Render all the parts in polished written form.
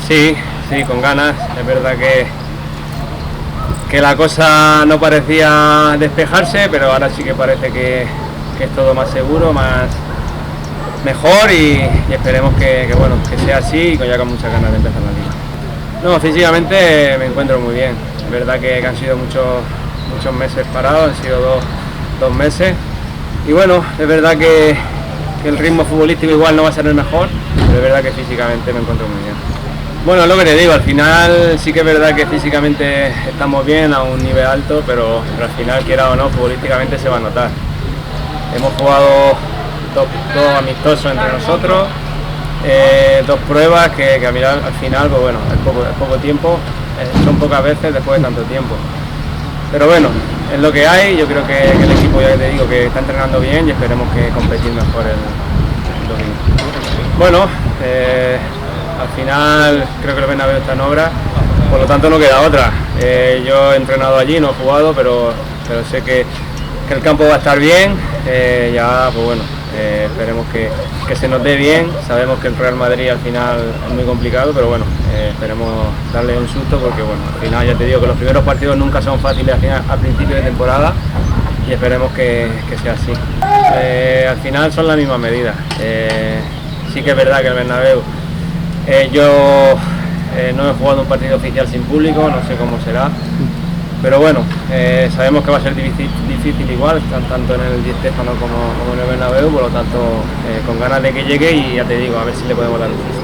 Sí, sí, con ganas. Es verdad que la cosa no parecía despejarse, pero ahora sí que parece que es todo más seguro, mejor y esperemos bueno, que sea así y ya con muchas ganas de empezar la liga. No, físicamente me encuentro muy bien. Es verdad que han sido muchos meses parados, han sido dos meses. Y bueno, es verdad que el ritmo futbolístico igual no va a ser el mejor, pero es verdad que físicamente me encuentro muy bien. Bueno, es lo que te digo, al final sí que es verdad que físicamente estamos bien a un nivel alto, pero al final, quiera o no, futbolísticamente se va a notar. Hemos jugado dos amistosos entre nosotros, dos pruebas que al final, pues bueno, es poco tiempo, son pocas veces después de tanto tiempo. Pero bueno, es lo que hay. Yo creo que el equipo, ya te digo, que está entrenando bien y esperemos que competir mejor el domingo. Bueno, al final creo que el Bernabéu está en obra, por lo tanto no queda otra. Yo he entrenado allí, no he jugado, pero sé que el campo va a estar bien. Ya, pues bueno, esperemos que se nos dé bien. Sabemos que el Real Madrid al final es muy complicado, pero bueno, esperemos darle un susto porque bueno, al final ya te digo que los primeros partidos nunca son fáciles al principio de temporada y esperemos que sea así. Al final son las mismas medidas. Sí que es verdad que el Bernabéu, yo no he jugado un partido oficial sin público, no sé cómo será. Pero bueno, sabemos que va a ser difícil igual, tanto en el Di Stéfano como en el Bernabéu, por lo tanto con ganas de que llegue y ya te digo, a ver si le podemos dar un susto.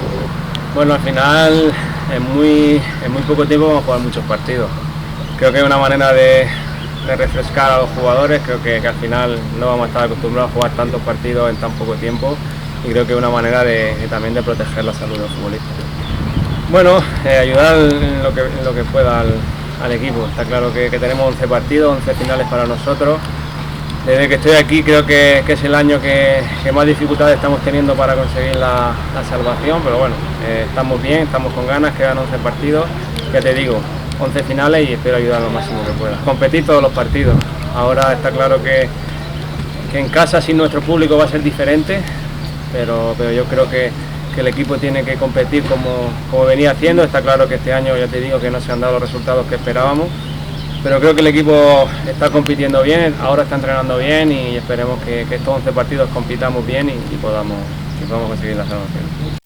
Bueno, al final en muy poco tiempo vamos a jugar muchos partidos. Creo que es una manera de refrescar a los jugadores, creo que al final no vamos a estar acostumbrados a jugar tantos partidos en tan poco tiempo y creo que es una manera también de proteger la salud de los futbolistas. Bueno, ayudar en lo que pueda al equipo. Está claro que tenemos 11 partidos, 11 finales para nosotros. Desde que estoy aquí creo que es el año que más dificultades estamos teniendo para conseguir la salvación, pero bueno, estamos bien, estamos con ganas, quedan 11 partidos, ya te digo, 11 finales y espero ayudar lo máximo que pueda. Competir todos los partidos. Ahora está claro que en casa sin nuestro público va a ser diferente, pero yo creo que el equipo tiene que competir como venía haciendo. Está claro que este año ya te digo que no se han dado los resultados que esperábamos, pero creo que el equipo está compitiendo bien, ahora está entrenando bien y esperemos que estos 11 partidos compitamos bien y podamos conseguir la salvación.